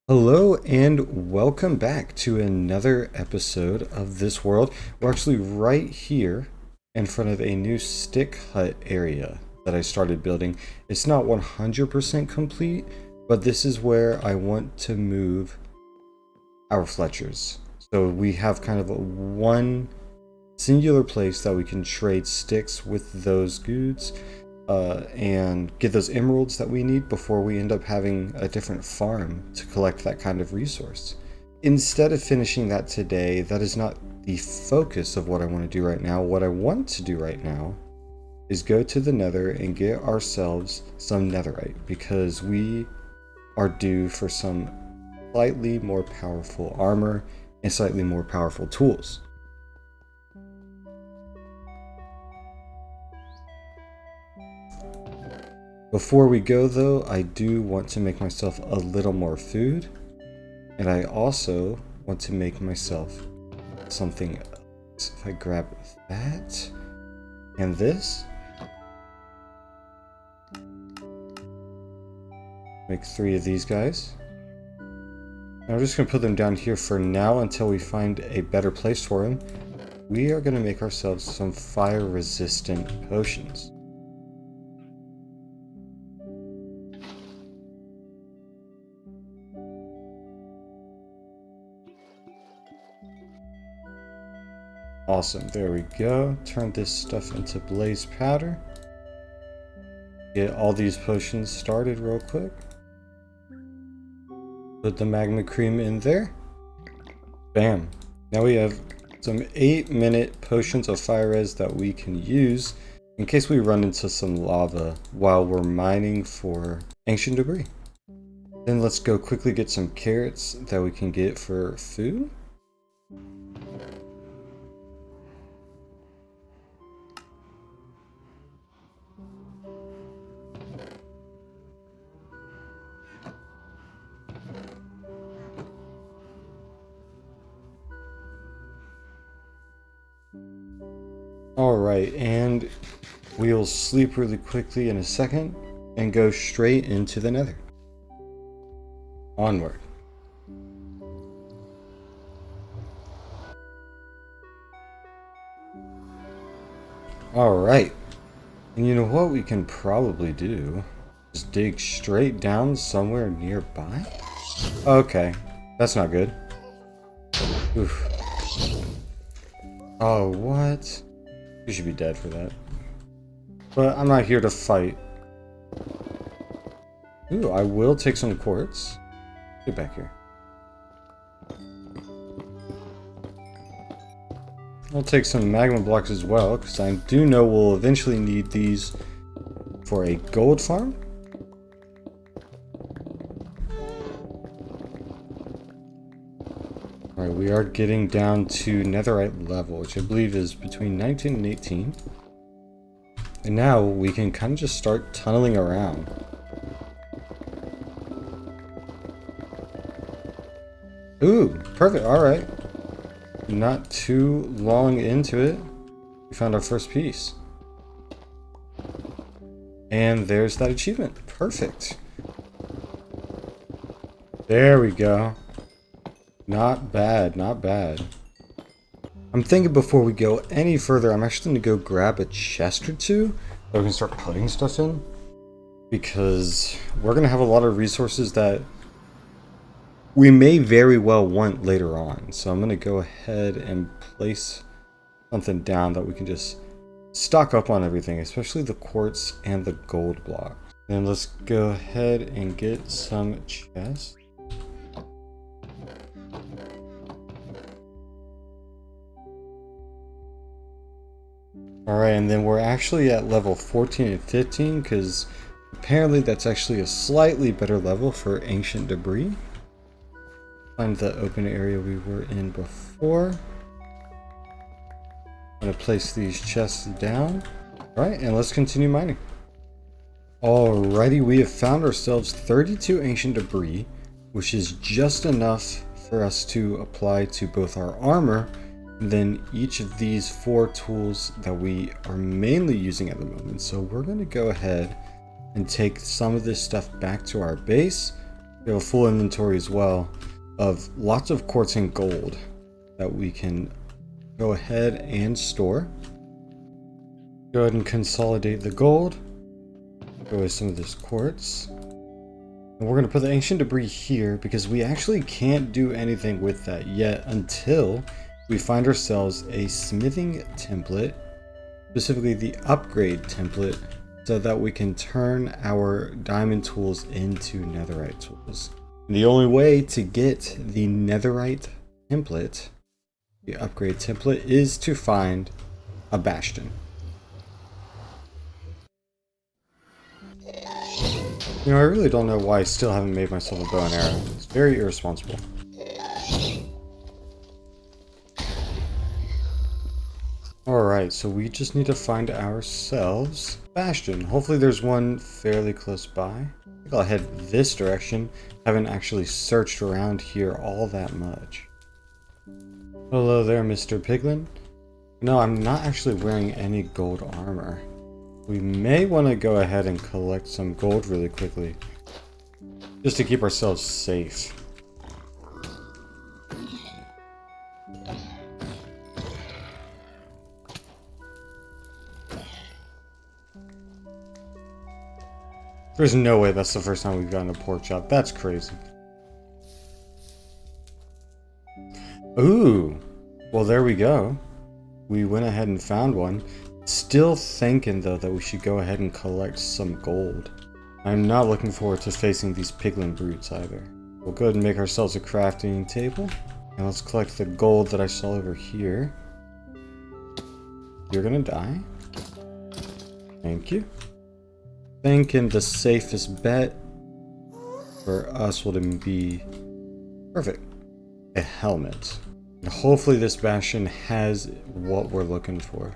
Hello and welcome back to another episode of This World. We're actually right here in front of a new stick hut area that I started building. It's not 100% complete, but this is where I want to move our Fletchers. So we have kind of one singular place that we can trade sticks with those goods and get those emeralds that we need before we end up having a different farm to collect that kind of resource. Instead of finishing that today, that is not the focus of what I want to do right now. What I want to do right now is go to the nether and get ourselves some netherite because we are due for some slightly more powerful armor and slightly more powerful tools. Before we go though, I do want to make myself a little more food, and I also want to make myself something else. If I grab that and this, make 3 of these guys. And I'm just going to put them down here for now until we find a better place for them. We are going to make ourselves some fire resistant potions. Awesome, there we go. Turn this stuff into blaze powder. Get all these potions started real quick. Put the magma cream in there. Bam. Now we have some 8-minute potions of fire res that we can use in case we run into some lava while we're mining for ancient debris. Then let's go quickly get some carrots that we can get for food. Alright, and we'll sleep really quickly in a second and go straight into the nether. Onward. Alright, and you know what we can probably do? Just dig straight down somewhere nearby? Okay, that's not good. Oof. Oh, what? You should be dead for that. But I'm not here to fight. Ooh, I will take some quartz. Get back here. I'll take some magma blocks as well, because I do know we'll eventually need these for a gold farm. Alright, we are getting down to netherite level, which I believe is between 19 and 18. And now we can kind of just start tunneling around. Ooh, perfect, alright. Not too long into it, we found our first piece. And there's that achievement. Perfect. There we go. Not bad, not bad. I'm thinking before we go any further, I'm actually going to go grab a chest or two that we can start putting stuff in. Because we're going to have a lot of resources that we may very well want later on. So I'm going to go ahead and place something down that we can just stock up on everything, especially the quartz and the gold block. Then let's go ahead and get some chests. Alright, and then we're actually at level 14 and 15 because apparently that's actually a slightly better level for ancient debris. Find the open area we were in before. I'm going to place these chests down. Alright, and let's continue mining. Alrighty, we have found ourselves 32 ancient debris, which is just enough for us to apply to both our armor and then each of these 4 tools that we are mainly using at the moment. So we're going to go ahead and take some of this stuff back to our base We have a full inventory as well of lots of quartz and gold that we can go ahead and store. Go ahead and consolidate the gold. Go with some of this quartz. And we're going to put the ancient debris here because we actually can't do anything with that yet until we find ourselves a smithing template, specifically the upgrade template, so that we can turn our diamond tools into netherite tools. And the only way to get the netherite template, the upgrade template, is to find a bastion. You know, I really don't know why I still haven't made myself a bow and arrow. It's very irresponsible. Alright, so we just need to find ourselves a bastion. Hopefully there's one fairly close by. I think I'll head this direction. Haven't actually searched around here all that much. Hello there, Mr. Piglin. No, I'm not actually wearing any gold armor. We may want to go ahead and collect some gold really quickly, just to keep ourselves safe. There's no way that's the first time we've gotten a pork chop. That's crazy. Ooh, well there we go. We went ahead and found one. Still thinking though that we should go ahead and collect some gold. I'm not looking forward to facing these piglin brutes either. We'll go ahead and make ourselves a crafting table. And let's collect the gold that I saw over here. You're gonna die. Thank you. Thinking the safest bet for us would be perfect. A helmet. And hopefully this bastion has what we're looking for.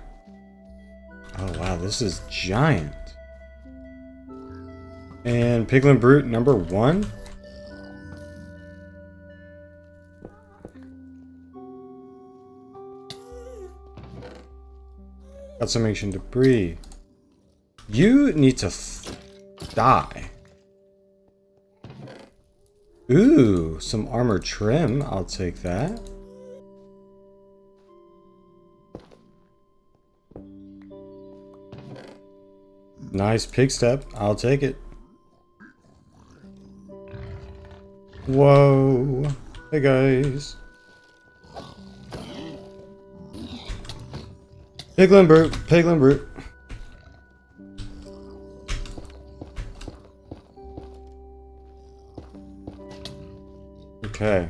Oh wow, this is giant. And piglin brute number 1. Got some ancient debris. You need to die. Ooh, some armor trim. I'll take that. Nice pig step. I'll take it. Whoa. Hey guys. Piglin brute. Piglin brute. Okay.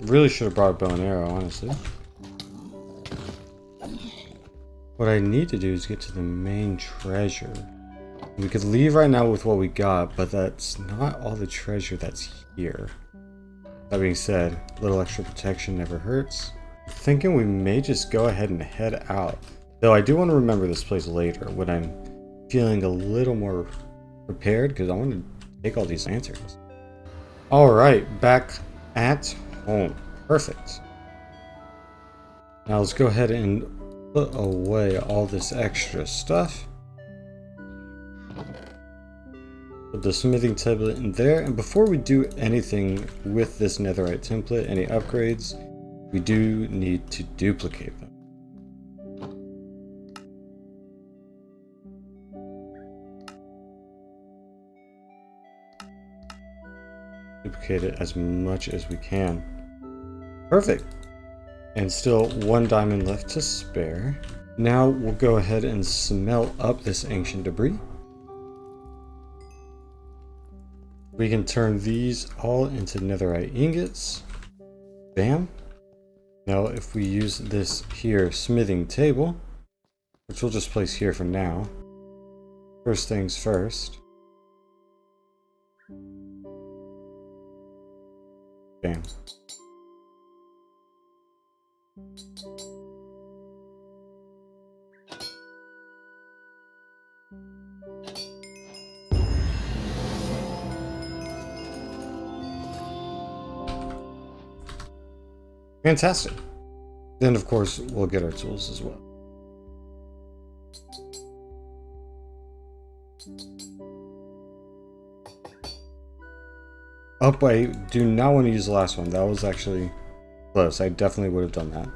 Really should have brought a bow and arrow, honestly. What I need to do is get to the main treasure. We could leave right now with what we got, but that's not all the treasure that's here. That being said, a little extra protection never hurts. I'm thinking we may just go ahead and head out. Though I do want to remember this place later when I'm feeling a little more prepared, because I want to take all these lanterns. Alright, back at home. Perfect. Now let's go ahead and put away all this extra stuff. Put the smithing tablet in there, and before we do anything with this netherite template, any upgrades, we do need to duplicate them. Duplicate it as much as we can. Perfect. And still 1 diamond left to spare. Now we'll go ahead and smelt up this ancient debris. We can turn these all into netherite ingots. Bam. Now if we use this here smithing table, which we'll just place here for now. First things first. Bam. Fantastic. Then of course we'll get our tools as well. Oh, but I do not want to use the last one. That was actually close. I definitely would have done that.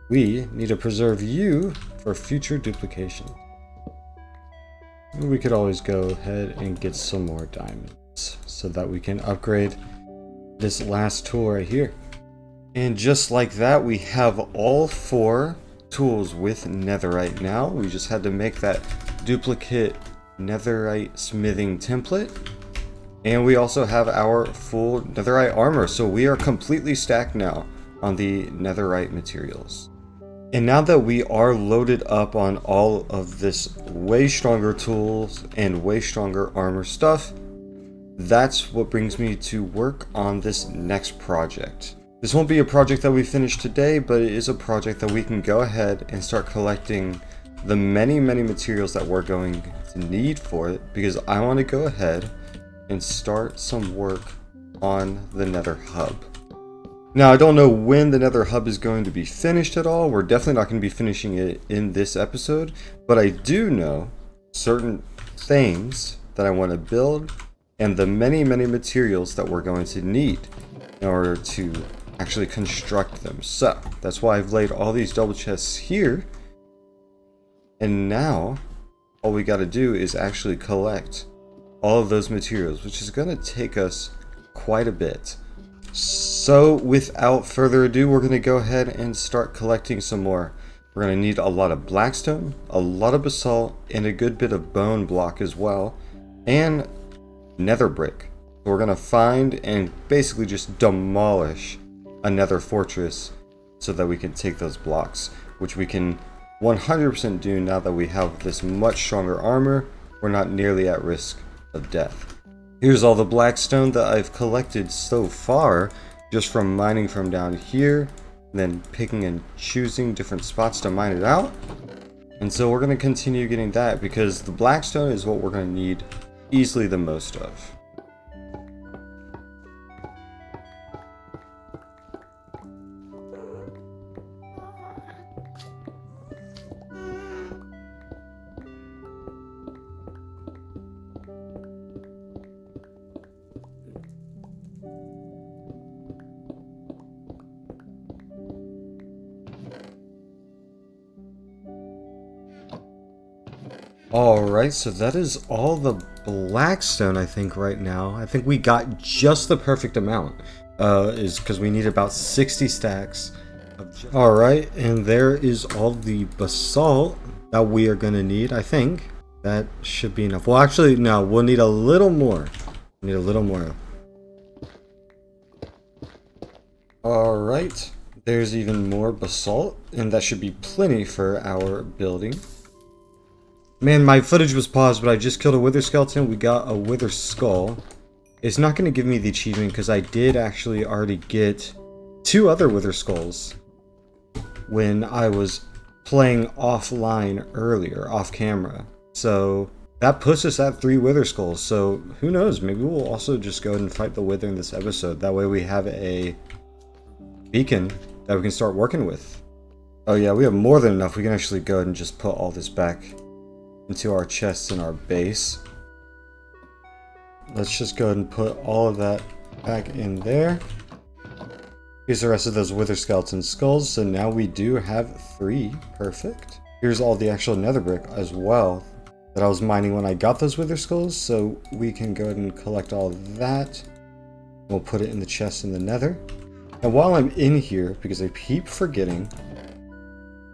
We need to preserve you for future duplication. We could always go ahead and get some more diamonds so that we can upgrade this last tool right here. And just like that, we have all 4 tools with netherite now. We just had to make that duplicate netherite smithing template. And we also have our full netherite armor. So we are completely stacked now on the netherite materials. And now that we are loaded up on all of this way stronger tools and way stronger armor stuff, that's what brings me to work on this next project. This won't be a project that we finish today, but it is a project that we can go ahead and start collecting the many materials that we're going to need for it, because I want to go ahead and start some work on the Nether Hub. Now, I don't know when the Nether Hub is going to be finished at all. We're definitely not going to be finishing it in this episode, but I do know certain things that I want to build and the many materials that we're going to need in order to actually construct them. So that's why I've laid all these double chests here, and now all we got to do is actually collect all of those materials, which is going to take us quite a bit. So without further ado, we're going to go ahead and start collecting some more. We're going to need a lot of blackstone, a lot of basalt, and a good bit of bone block as well, and nether brick. We're going to find and basically just demolish a nether fortress so that we can take those blocks, which we can 100% do now that we have this much stronger armor. We're not nearly at risk of death. Here's all the blackstone that I've collected so far, just from mining from down here, and then picking and choosing different spots to mine it out. And so we're going to continue getting that, because the blackstone is what we're going to need easily the most of. Alright, so that is all the blackstone I think right now. I think we got just the perfect amount, is because we need about 60 stacks. Alright, and there is all the basalt that we are going to need. I think that should be enough. Well, actually, no, we'll need a little more. We need a little more. Alright, there's even more basalt, and that should be plenty for our building. Man, my footage was paused, but I just killed a wither skeleton. We got a wither skull. It's not going to give me the achievement because I did actually already get 2 other wither skulls when I was playing offline earlier, off camera. So that puts us at 3 wither skulls. So who knows? Maybe we'll also just go ahead and fight the wither in this episode. That way we have a beacon that we can start working with. Oh yeah, we have more than enough. We can actually go ahead and just put all this back into our chests and our base. Let's just go ahead and put all of that back in there. Here's the rest of those wither skeleton skulls. So now we do have 3. Perfect. Here's all the actual nether brick as well that I was mining when I got those wither skulls. So we can go ahead and collect all of that. We'll put it in the chest in the nether. And while I'm in here, because I keep forgetting,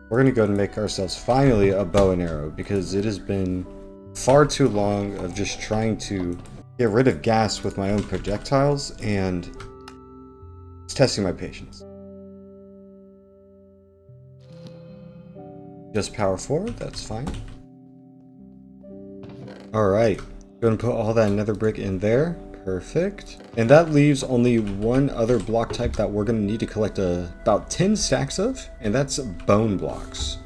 we're going to go ahead and make ourselves finally a bow and arrow, because it has been far too long of just trying to get rid of gas with my own projectiles, and it's testing my patience. Just power forward, that's fine. Alright, go and put all that nether brick in there. Perfect. And that leaves only one other block type that we're going to need to collect about 10 stacks of, and that's bone blocks.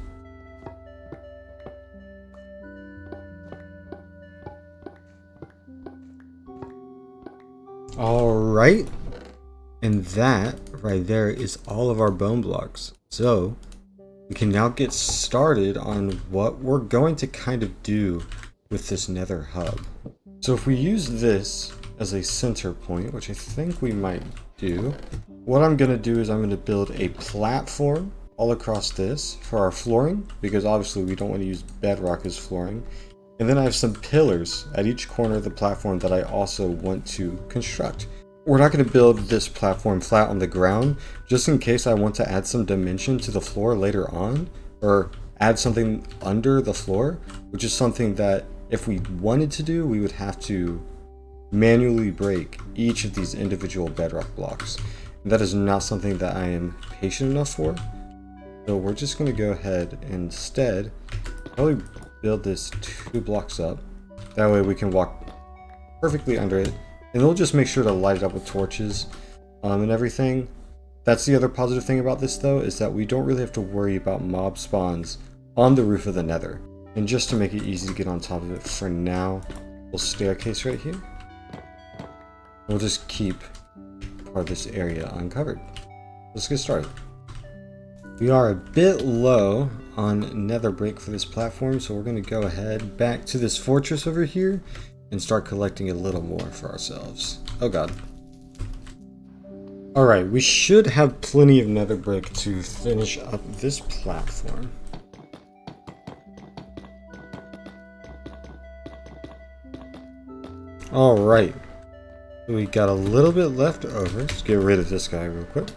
Alright, and that right there is all of our bone blocks. So we can now get started on what we're going to kind of do with this Nether Hub. So if we use this as a center point, which I think we might do. What I'm going to do is I'm going to build a platform all across this for our flooring, because obviously we don't want to use bedrock as flooring. And then I have some pillars at each corner of the platform that I also want to construct. We're not going to build this platform flat on the ground, just in case I want to add some dimension to the floor later on, or add something under the floor, which is something that if we wanted to do, we would have to manually break each of these individual bedrock blocks. And that is not something that I am patient enough for. So we're just going to go ahead and instead probably build this 2 blocks up. That way we can walk perfectly under it. And we'll just make sure to light it up with torches and everything. That's the other positive thing about this though, is that we don't really have to worry about mob spawns on the roof of the Nether. And just to make it easy to get on top of it for now, we'll staircase right here. We'll just keep part of this area uncovered. Let's get started. We are a bit low on nether brick for this platform, so we're going to go ahead back to this fortress over here and start collecting a little more for ourselves. Oh god. Alright, we should have plenty of nether brick to finish up this platform. Alright, we got a little bit left over. Let's get rid of this guy real quick.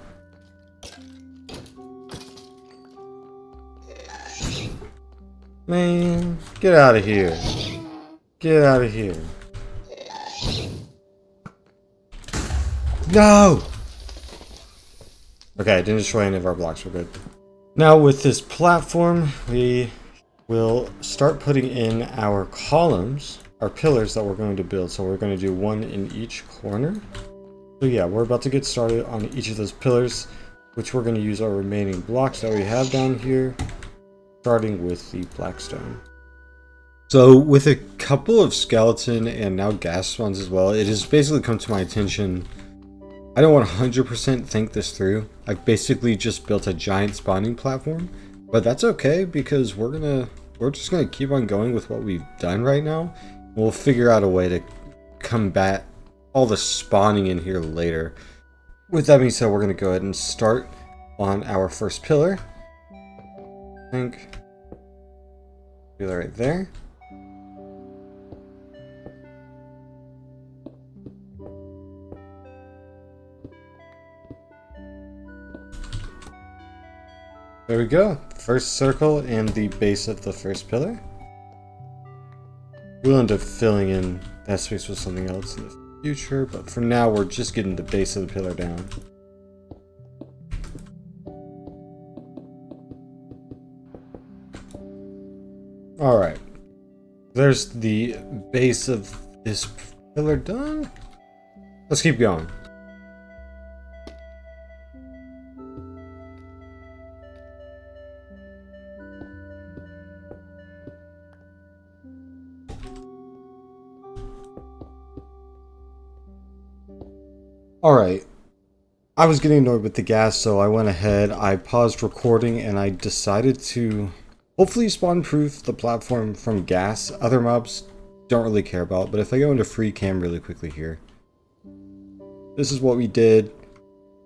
Man, get out of here. Get out of here. No! Okay, I didn't destroy any of our blocks, we're good. Now with this platform, we will start putting in our columns, our pillars that we're going to build. So we're going to do 1 in each corner. So yeah, we're about to get started on each of those pillars, which we're going to use our remaining blocks that we have down here, starting with the blackstone. So with a couple of skeleton and now gas spawns as well, it has basically come to my attention. I don't 100% think this through. I've basically just built a giant spawning platform, but that's okay because we're just gonna keep on going with what we've done right now. We'll figure out a way to combat all the spawning in here later. With that being said, we're gonna go ahead and start on our first pillar. I think do that right there. There we go. First circle and the base of the first pillar. We'll end up filling in that space with something else in the future, but for now we're just getting the base of the pillar down. Alright. There's the base of this pillar done. Let's keep going. Alright, I was getting annoyed with the gas, so I went ahead, I paused recording, and I decided to hopefully spawn-proof the platform from gas. Other mobs don't really care about, but if I go into free cam really quickly here, this is what we did.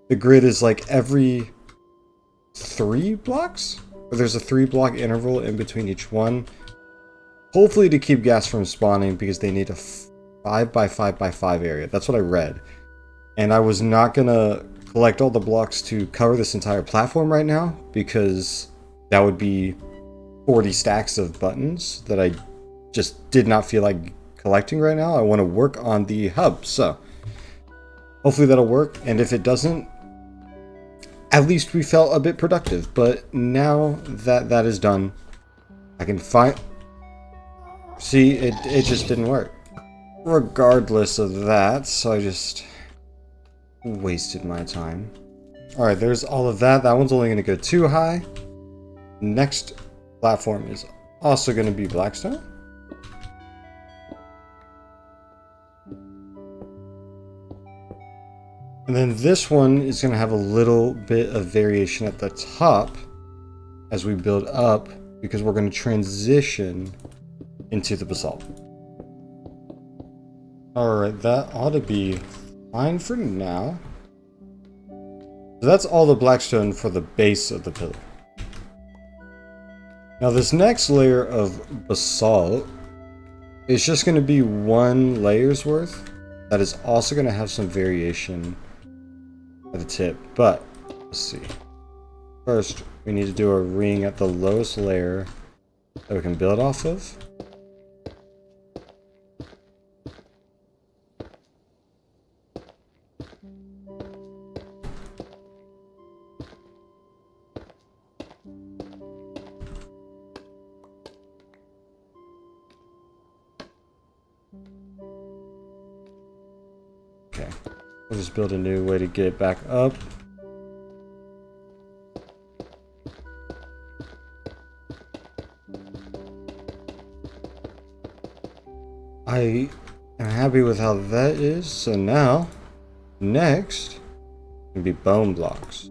The grid is like every 3 blocks? Or there's a 3-block interval in between each one. Hopefully to keep gas from spawning because they need a 5x5x5 area. That's what I read. And I was not gonna collect all the blocks to cover this entire platform right now because that would be 40 stacks of buttons that I just did not feel like collecting right now. I want to work on the hub, so hopefully that'll work. And if it doesn't, at least we felt a bit productive. But now that that is done, I can find... See, it just didn't work. Regardless of that, so I just wasted my time. Alright, there's all of that. That one's only going to go too high. Next platform is also going to be blackstone. And then this one is going to have a little bit of variation at the top as we build up because we're going to transition into the basalt. Alright, that ought to be fine for now. So that's all the blackstone for the base of the pillar. Now this next layer of basalt is just going to be one layer's worth. That is also going to have some variation at the tip, but let's see. First, we need to do a ring at the lowest layer that we can build off of. Okay, we'll just build a new way to get it back up. I am happy with how that is, so now, next, can be bone blocks.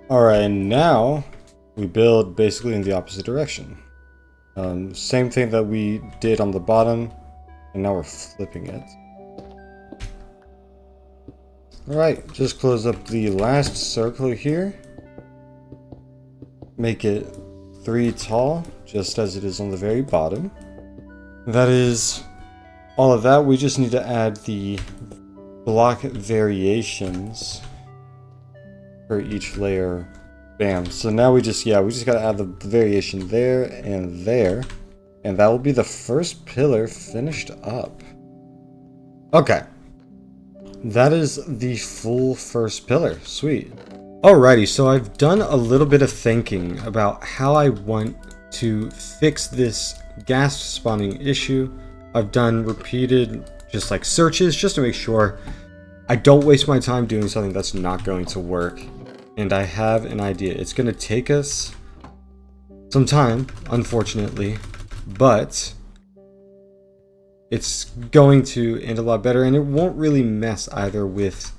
Alright, and now we build basically in the opposite direction. Same thing that we did on the bottom, and now we're flipping it. Alright, just close up the last circle here. Make it 3 tall, just as it is on the very bottom. That is all of that. We just need to add the block variations for each layer. Bam. So now we just gotta add the variation there, and that will be the first pillar finished up. Okay. That is the full first pillar. Sweet. Alrighty, so I've done a little bit of thinking about how I want to fix this ghast spawning issue. I've done repeated just like searches just to make sure I don't waste my time doing something that's not going to work. And I have an idea. It's going to take us some time, unfortunately, but it's going to end a lot better, and it won't really mess either with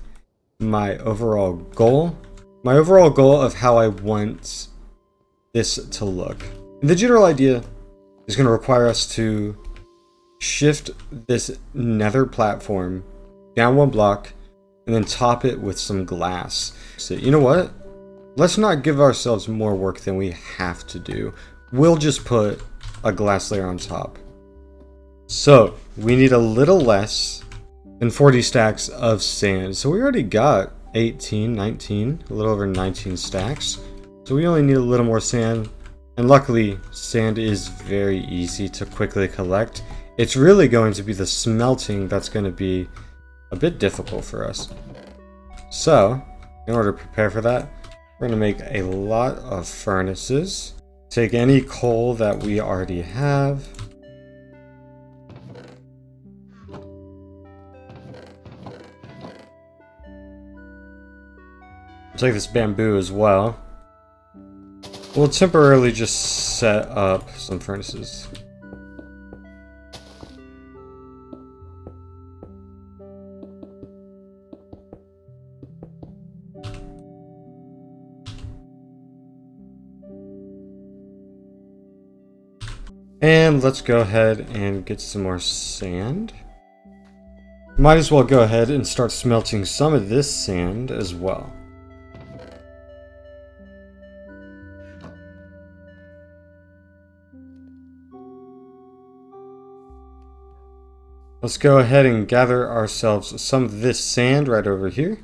my overall goal. My overall goal of how I want this to look. And the general idea is going to require us to shift this nether platform down 1 block and then top it with some glass. So you know what? Let's not give ourselves more work than we have to do. We'll just put a glass layer on top. So we need a little less than 40 stacks of sand. So we already got 18, 19, a little over 19 stacks. So we only need a little more sand. And luckily, sand is very easy to quickly collect. It's really going to be the smelting that's going to be a bit difficult for us. So, in order to prepare for that, we're going to make a lot of furnaces. Take any coal that we already have. Take this bamboo as well. We'll temporarily just set up some furnaces. And let's go ahead and get some more sand. Might as well go ahead and start smelting some of this sand as well. Let's go ahead and gather ourselves some of this sand right over here.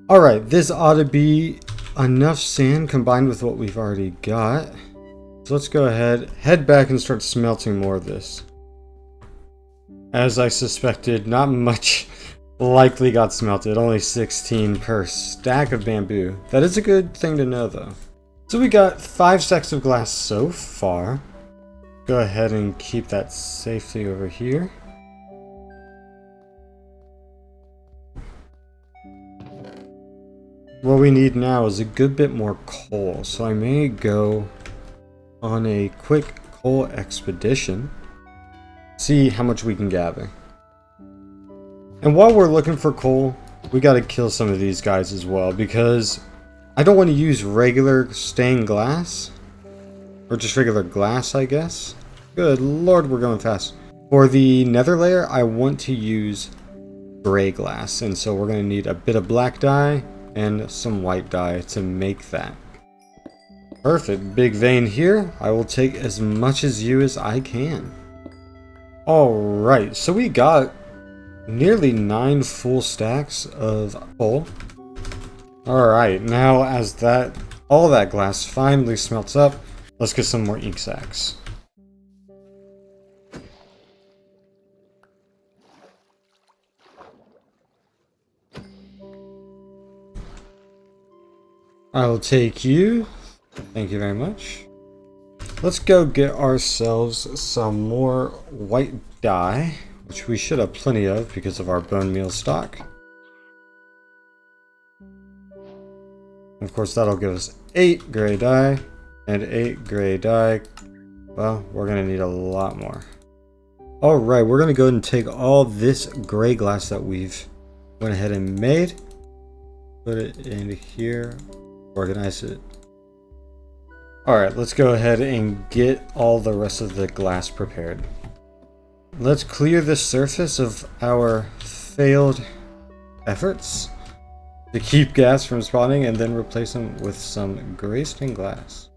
Alright, this ought to be enough sand combined with what we've already got. So let's go ahead, head back and start smelting more of this. As I suspected, not much likely got smelted, only 16 per stack of bamboo. That is a good thing to know though. So we got 5 stacks of glass so far. Go ahead and keep that safely over here. What we need now is a good bit more coal, so I may go on a quick coal expedition, see how much we can gather. And while we're looking for coal, we gotta kill some of these guys as well, because I don't want to use regular stained glass, or just regular glass, I guess. Good lord, we're going fast. For the nether layer, I want to use gray glass, and so we're going to need a bit of black dye and some white dye to make that. Perfect, big vein here. I will take as much as you as I can. Alright, so we got nearly 9 full stacks of coal. Alright, now as all that glass finally smelts up, let's get some more ink sacks. I'll take you. Thank you very much. Let's go get ourselves some more white dye, which we should have plenty of because of our bone meal stock. Of course, that'll give us 8 gray dye and 8 gray dye. Well, we're going to need a lot more. Alright, we're going to go ahead and take all this gray glass that we've went ahead and made. Put it in here. Organize it. Alright, let's go ahead and get all the rest of the glass prepared. Let's clear the surface of our failed efforts to keep gas from spawning and then replace them with some gray stained glass.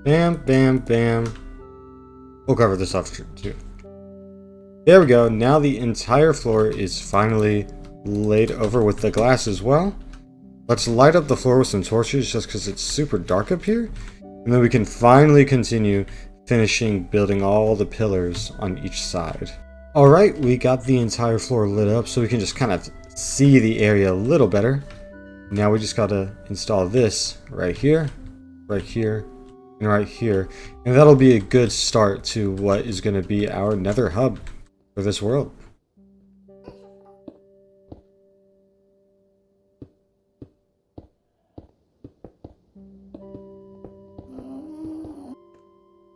Bam, bam, bam. We'll cover this off too. There we go. Now the entire floor is finally laid over with the glass as well. Let's light up the floor with some torches just because it's super dark up here. And then we can finally continue finishing building all the pillars on each side. Alright, we got the entire floor lit up so we can just kind of see the area a little better. Now we just gotta install this right here, and right here. And that'll be a good start to what is going to be our Nether Hub for this world.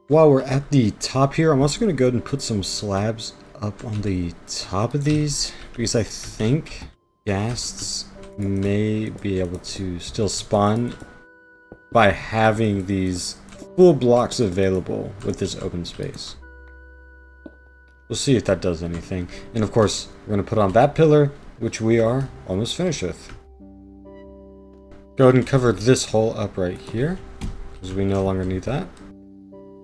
While we're at the top here, I'm also going to go ahead and put some slabs up on the top of these, because I think ghasts may be able to still spawn by having these full blocks available with this open space. We'll see if that does anything. And of course, we're going to put on that pillar, which we are almost finished with. Go ahead and cover this hole up right here, because we no longer need that.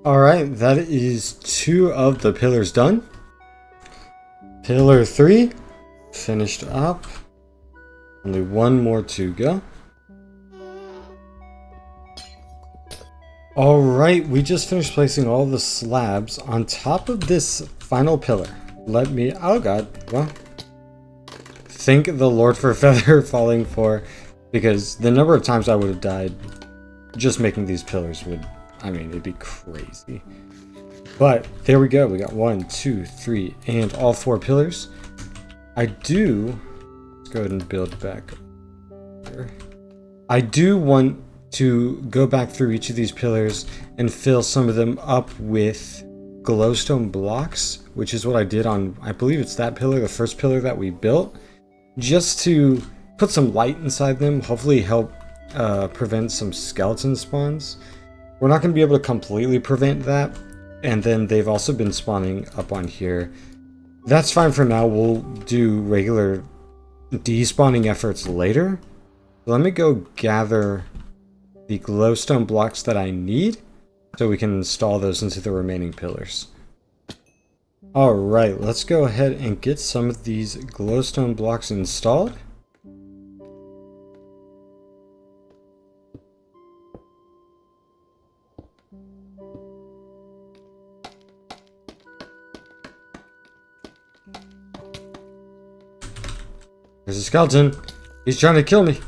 Alright, that is 2 of the pillars done. Pillar 3 finished up. Only 1 more to go. Alright, we just finished placing all the slabs on top of this final pillar. Oh god, well, thank the Lord for feather falling for, because the number of times I would have died just making these pillars would, I mean, it'd be crazy. But there we go, we got 1, 2, 3, and all 4 pillars. Let's go ahead and build back here. I do want to go back through each of these pillars and fill some of them up with glowstone blocks, which is what I did on, I believe it's that pillar, the first pillar that we built, just to put some light inside them, hopefully help prevent some skeleton spawns. We're not going to be able to completely prevent that, and then they've also been spawning up on here. That's fine for now. We'll do regular despawning efforts later. Let me go gather the glowstone blocks that I need so we can install those into the remaining pillars. Alright, let's go ahead and get some of these glowstone blocks installed. There's a skeleton. He's trying to kill me.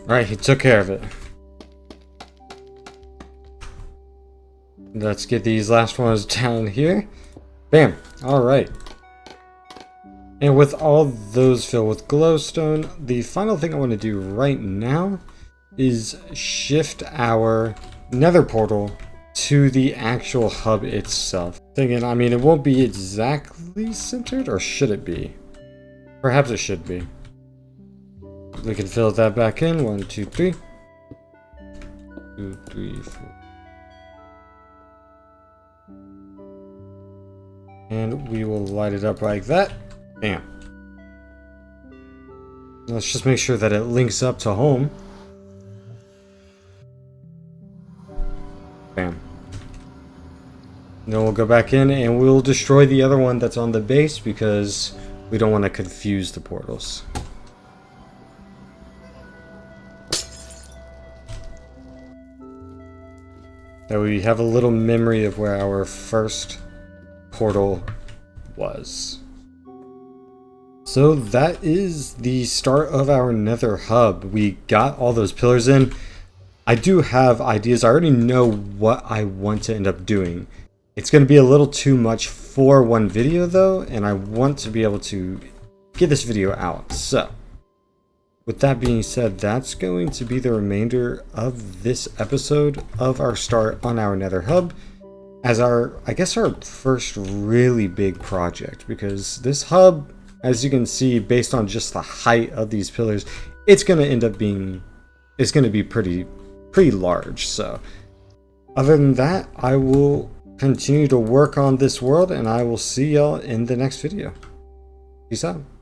Alright, he took care of it. Let's get these last ones down here. Bam. Alright. And with all those filled with glowstone, the final thing I want to do right now is shift our nether portal to the actual hub itself. Thinking, I mean, it won't be exactly centered, or should it be? Perhaps it should be. We can fill that back in. 1, 2, 3. 2, 3, 4. And we will light it up like that. Bam. Let's just make sure that it links up to home. Bam. Then we'll go back in and we'll destroy the other one that's on the base because we don't want to confuse the portals. That we have a little memory of where our first portal was. So that is the start of our nether hub. We got all those pillars in. I do have ideas. I already know what I want to end up doing. It's going to be a little too much for one video though, and I want to be able to get this video out. So with that being said, that's going to be the remainder of this episode of our start on our nether hub as I guess our first really big project, because this hub, as you can see, based on just the height of these pillars, it's going to end up being, it's going to be pretty large. So other than that, I will continue to work on this world and I will see y'all in the next video. Peace out.